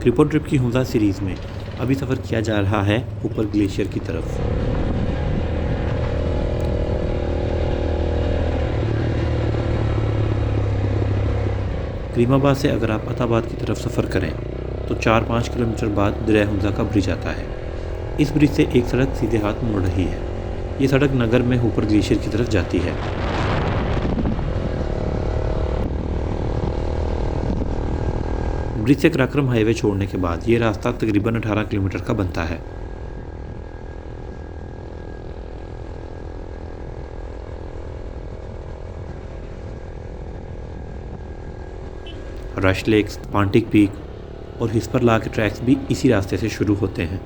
Crypto trip की Hunza series में अभी सफ़र किया जा रहा है ऊपर ग्लेशियर की तरफ। करीमाबाद से अगर आप अताबाद की तरफ सफ़र करें तो 4-5 किलोमीटर बाद दरिया हुंजा का ब्रिज आता है। इस ब्रिज से एक सड़क सीधे हाथ मुड़ रही है। ये सड़क नगर में ऊपर ग्लेशियर की तरफ जाती है। ब्रिज से कराक्रम हाईवे छोड़ने के बाद ये रास्ता तकरीबन 18 किलोमीटर का बनता है। रश लेक्स, पांटिक पीक और हिस्परला के ट्रैक्स भी इसी रास्ते से शुरू होते हैं।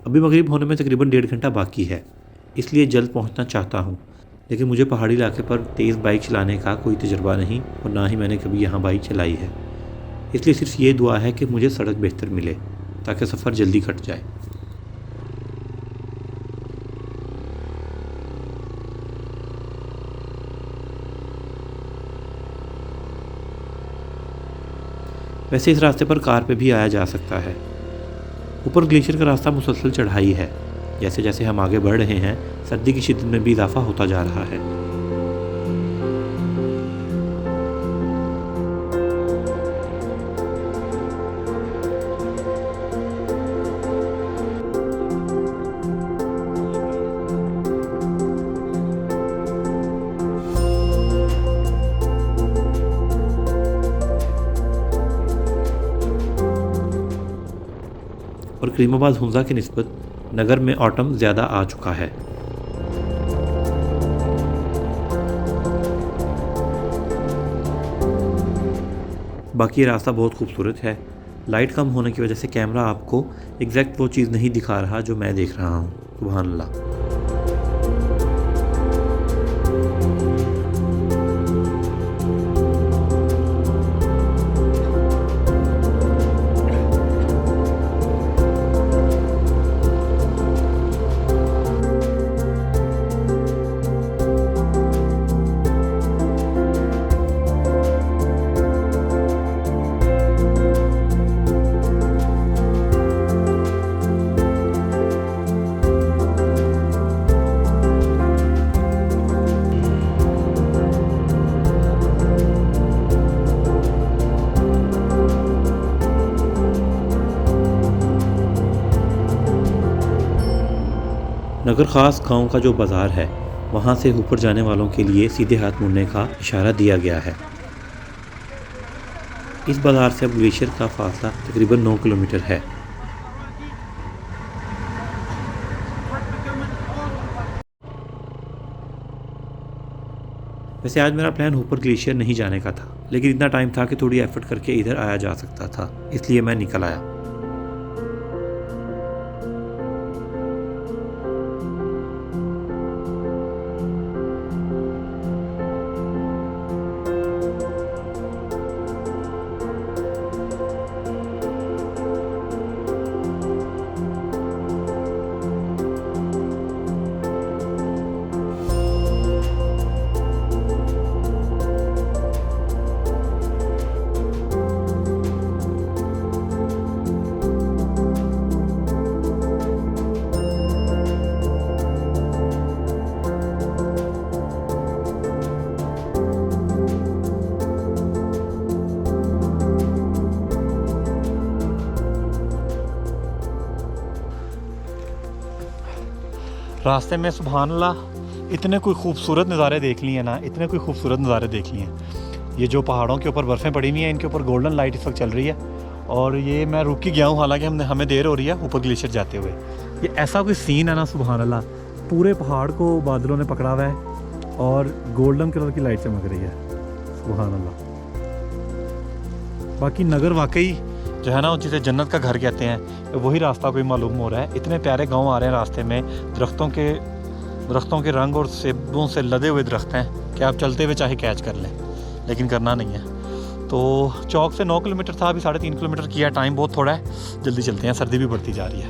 अभी मगरिब होने में तकरीबन 1.5 घंटा बाकी है, इसलिए जल्द पहुंचना चाहता हूं। लेकिन मुझे पहाड़ी इलाके पर तेज़ बाइक चलाने का कोई तजुर्बा नहीं और ना ही मैंने कभी यहाँ बाइक चलाई है। इसलिए सिर्फ ये दुआ है कि मुझे सड़क बेहतर मिले ताकि सफ़र जल्दी कट जाए। वैसे इस रास्ते पर कार पे भी आया जा सकता है। ऊपर ग्लेशियर का रास्ता मुसलसल चढ़ाई है। जैसे जैसे हम आगे बढ़ रहे हैं सर्दी की शिद्दत में भी इजाफा होता जा रहा है। और करीमाबाद हुंजा की निस्बत नगर में ऑटम ज़्यादा आ चुका है। बाकी ये रास्ता बहुत खूबसूरत है। लाइट कम होने की वजह से कैमरा आपको एग्जैक्ट वो चीज़ नहीं दिखा रहा जो मैं देख रहा हूँ। सुभान अल्लाह। नगर ख़ास गांव का जो बाज़ार है वहां से ऊपर जाने वालों के लिए सीधे हाथ मुड़ने का इशारा दिया गया है। इस बाज़ार से अब ग्लेशियर का फासला तकरीबन 9 किलोमीटर है। वैसे आज मेरा प्लान ऊपर ग्लेशियर नहीं जाने का था, लेकिन इतना टाइम था कि थोड़ी एफर्ट करके इधर आया जा सकता था, इसलिए मैं निकल आया। रास्ते में सुभान अल्लाह इतने कोई खूबसूरत नज़ारे देख लिए ना, इतने कोई खूबसूरत नज़ारे देख लिए हैं। ये जो पहाड़ों के ऊपर बर्फ़ें पड़ी हुई हैं इनके ऊपर गोल्डन लाइट इस वक्त चल रही है और ये मैं रुक ही गया हूँ, हालांकि हमें देर हो रही है ऊपर ग्लेशियर जाते हुए। ये ऐसा कोई सीन है ना सुभान अल्लाह, पूरे पहाड़ को बादलों ने पकड़ा हुआ है और गोल्डन कलर की लाइट चमक रही है। सुभान अल्लाह। बाकी नगर वाकई जो है ना जिसे जन्नत का घर कहते हैं वही रास्ता कोई मालूम हो रहा है। इतने प्यारे गांव आ रहे हैं रास्ते में, दरख्तों के रंग और सेबों से लदे हुए दरख्त हैं कि आप चलते हुए चाहे कैच कर लें, लेकिन करना नहीं है। तो चौक से 9 किलोमीटर था, अभी 3.5 किलोमीटर किया। टाइम बहुत थोड़ा है, जल्दी चलते हैं, सर्दी भी बढ़ती जा रही है।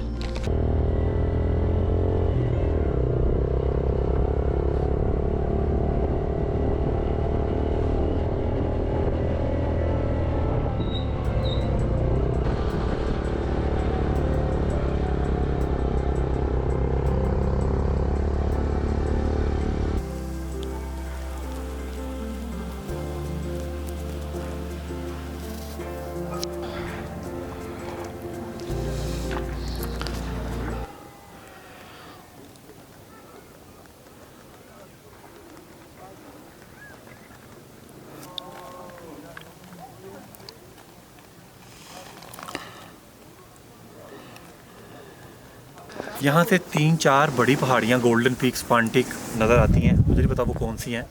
यहाँ से 3-4 बड़ी पहाड़ियाँ गोल्डन पीक, स्पांटिक नज़र आती हैं। मुझे नहीं पता वो कौन सी हैं।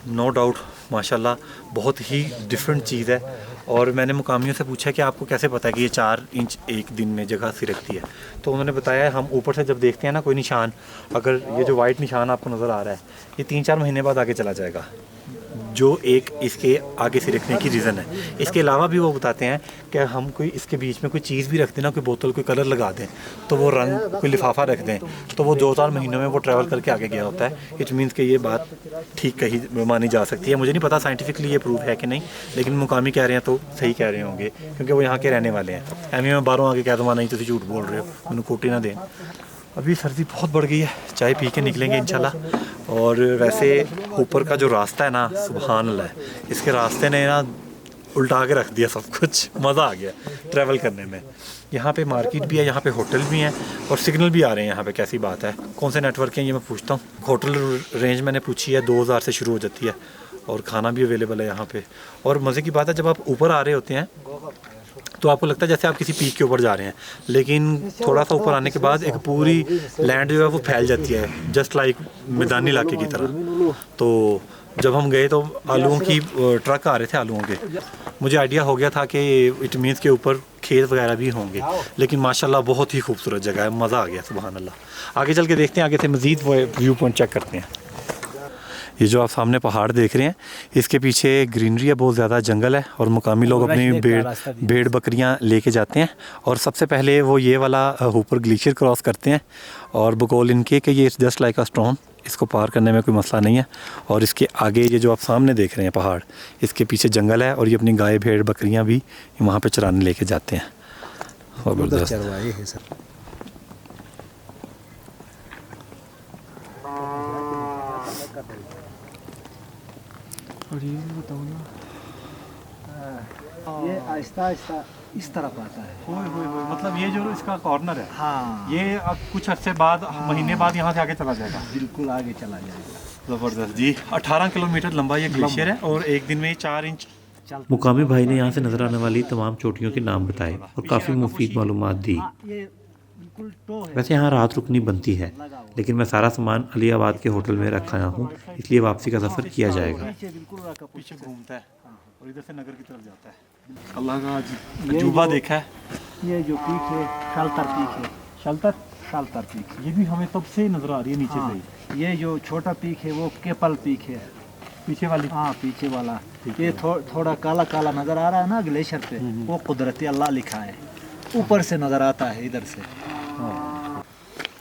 नो डाउट माशाल्लाह बहुत ही डिफरेंट चीज़ है। और मैंने मुकामियों से पूछा कि आपको कैसे पता है कि ये 4 इंच एक दिन में जगह सिरकती है। तो उन्होंने बताया हम ऊपर से जब देखते हैं ना कोई निशान, अगर ये जो वाइट निशान आपको नज़र आ रहा है ये 3-4 महीने बाद आगे चला जाएगा, जो एक इसके आगे सिरकने की रीज़न है। इसके अलावा भी वो बताते हैं कि हम कोई इसके बीच में कोई चीज़ भी रख दें ना, कोई बोतल, कोई कलर लगा दें, तो वो रंग, कोई लिफाफा रख दें, तो वो 2-4 महीनों में वो ट्रैवल करके आगे गया होता है। इट मीन्स कि ये बात ठीक कही मानी जा सकती है। मुझे नहीं पता साइंटिफिकली ये प्रूव है कि नहीं, लेकिन मुकामी कह रहे हैं तो सही कह रहे होंगे, क्योंकि वो यहाँ के रहने वाले हैं। एम मैं बाहरों आगे कह दूँगा नहीं तुम झूठ बोल रहे हो, मैंने कोटी ना दें। अभी सर्दी बहुत बढ़ गई है, चाय पी के निकलेंगे इंशाल्लाह। और वैसे ऊपर का जो रास्ता है ना, सुभान अल्लाह, इसके रास्ते ने ना उल्टा के रख दिया सब कुछ। मज़ा आ गया ट्रैवल करने में। यहाँ पे मार्केट भी है, यहाँ पे होटल भी हैं और सिग्नल भी आ रहे हैं यहाँ पे। कैसी बात है, कौन से नेटवर्क हैं ये मैं पूछता हूँ। होटल रेंज मैंने पूछी है 2000 से शुरू हो जाती है और खाना भी अवेलेबल है यहाँ पे। और मज़े की बात है, जब आप ऊपर आ रहे होते हैं तो आपको लगता है जैसे आप किसी पीक के ऊपर जा रहे हैं, लेकिन थोड़ा सा ऊपर आने के बाद एक पूरी लैंड जो है वो फैल जाती है, जस्ट लाइक मैदानी इलाके की तरह। तो जब हम गए तो आलूओं की ट्रक आ रहे थे आलूओं के, मुझे आइडिया हो गया था कि इट मीन्स के ऊपर खेत वगैरह भी होंगे, लेकिन माशाल्लाह बहुत ही खूबसूरत जगह है, मज़ा आ गया सुभान अल्लाह। आगे चल के देखते हैं, आगे से मज़ीद वो व्यू पॉइंट चेक करते हैं। ये जो आप सामने पहाड़ देख रहे हैं, इसके पीछे ग्रीनरी है, बहुत ज़्यादा जंगल है और मुकामी लोग अपनी भेड़ बकरियां लेके जाते हैं। और सबसे पहले वो ये वाला ऊपर ग्लेशियर क्रॉस करते हैं और बकौल इनके कि ये जस्ट लाइक अ स्टोन, इसको पार करने में कोई मसला नहीं है। और इसके आगे ये जो आप सामने देख रहे हैं पहाड़, इसके पीछे जंगल है और ये अपनी गाय भेड़ बकरियाँ भी वहाँ पर चराने लेके जाते हैं। ज़बरदस्त। और ये बताओ ना, ये आहिस्ता आहिस्ता इस तरफ आता है। मतलब ये जो इसका कॉर्नर है, हाँ, ये अब कुछ अर्से बाद, महीने बाद यहाँ से आगे चला जाएगा। बिल्कुल आगे चला जाएगा। ज़बरदस्त जी। 18 किलोमीटर लंबा ये ग्लेशियर है और एक दिन में 4 इंच। मुकामी भाई ने यहाँ से नज़र आने वाली तमाम चोटियों के नाम बताए और काफ़ी मुफीद मालूमात दी। ये बिल्कुल टो है। वैसे यहाँ रात रुकनी बनती है, लेकिन मैं सारा सामान अलीआबाद के होटल में रखा हूँ, इसलिए वापसी का सफ़र किया जाएगा। पीछे बिल्कुल रखा, पीछे घूमता है और इधर से नगर की तरफ जाता है। अल्लाह का अजूबा देखा है। ये जो पीक है शालतर पीक है। शालतर पीक, ये भी हमें तब से नज़र आ रही है नीचे हाँ। से। ये जो छोटा पीक है वो केपल पीक है, पीछे वाली, हाँ पीछे वाला। ये थोड़ा काला काला नज़र आ रहा है ना ग्लेशियर पे, वो कुदरती अल्लाह लिखा है, ऊपर से नज़र आता है इधर से।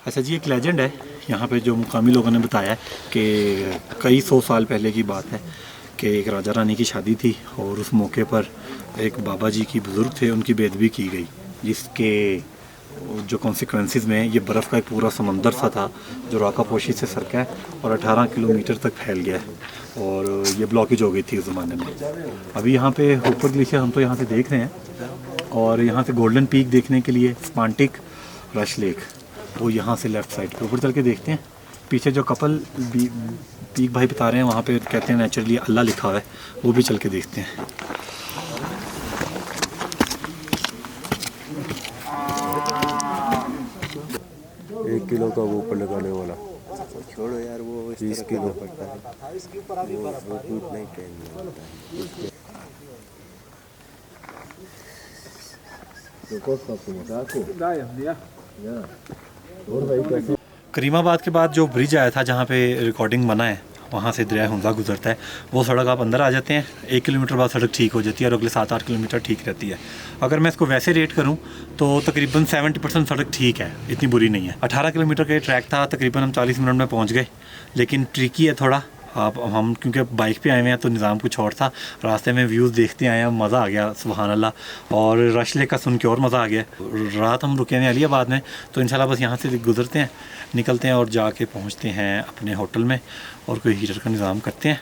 अच्छा जी, एक लेजेंड है यहाँ पे जो मुकामी लोगों ने बताया है कि कई 100 साल पहले की बात है कि एक राजा रानी की शादी थी और उस मौके पर एक बाबा जी की बुज़ुर्ग थे, उनकी बेदबी की गई, जिसके जो कॉन्सिक्वेंसेस में ये बर्फ़ का एक पूरा समंदर सा था जो राका पोशी से सरका है और 18 किलोमीटर तक फैल गया है और ये ब्लॉकेज हो गई थी उस ज़माने में। अभी यहाँ पे ऊपर ग्लेशियर हम तो यहाँ से देख रहे हैं और यहाँ से गोल्डन पीक देखने के लिए स्पांटिक, रश लेक, वो यहाँ से लेफ़्ट साइड पे ऊपर चल के देखते हैं। पीछे जो कपल पीक भाई बता रहे हैं वहाँ पे कहते हैं नेचुरली अल्लाह लिखा हुआ है, वो भी चल के देखते हैं। एक किलो का वो ऊपर लगाने वाला, छोड़ो यार, वो 30 किलो पड़ता है, इसके ऊपर अभी वो टूटना ही चाहिए। करीमाबाद के बाद जो ब्रिज आया था जहाँ पे रिकॉर्डिंग बना है, वहाँ से दरिया हुंजा गुजरता है, वो सड़क आप अंदर आ जाते हैं, 1 किलोमीटर बाद सड़क ठीक हो जाती है और अगले 7-8 किलोमीटर ठीक रहती है। अगर मैं इसको वैसे रेट करूँ तो तकरीबन 70% सड़क ठीक है, इतनी बुरी नहीं है। 18 किलोमीटर का ट्रैक था, तकरीबन हम 40 मिनट में पहुँच गए, लेकिन ट्रिकी है थोड़ा। आप हम क्योंकि बाइक पे आए हुए हैं तो निज़ाम कुछ और था, रास्ते में व्यूज़ देखते आए हैं, मज़ा आ गया सुभान अल्लाह। और रश लेक का सुन के और मज़ा आ गया। रात हम रुके हैं अलीआबाद में, तो इंशाल्लाह बस यहाँ से गुजरते हैं, निकलते हैं और जाके पहुँचते हैं अपने होटल में और कोई हीटर का निज़ाम करते हैं।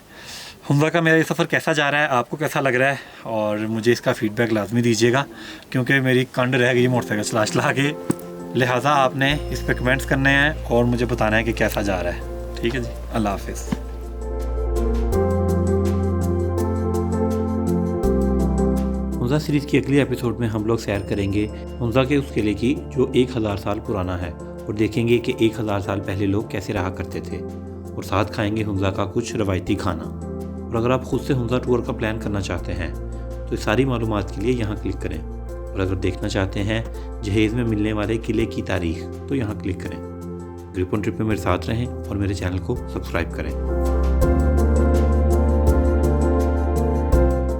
हुंजा का मेरा ये सफ़र कैसा जा रहा है, आपको कैसा लग रहा है, और मुझे इसका फ़ीडबैक लाजमी दीजिएगा, क्योंकि मेरी कंड रह गई मोटरसाइकिल चला चला के, लिहाजा आपने इस पर कमेंट्स करने हैं और मुझे बताना है कि कैसा जा रहा है। ठीक है जी, अल्लाह हाफिज़। हुंजा सीरीज़ की अगली एपिसोड में हम लोग सैर करेंगे हुंजा के उस किले की जो 1000 साल पुराना है और देखेंगे कि 1000 साल पहले लोग कैसे रहा करते थे, और साथ खाएंगे हुंज़ा का कुछ रवायती खाना। और अगर आप खुद से हुंज़ा टूर का प्लान करना चाहते हैं तो इस सारी मालूमात के लिए यहाँ क्लिक करें, और अगर देखना चाहते हैं जहेज़ में मिलने वाले किले की तारीख तो यहाँ क्लिक करें। ग्रिप ऑन ट्रिप में मेरे साथ रहें और मेरे चैनल को सब्सक्राइब करें।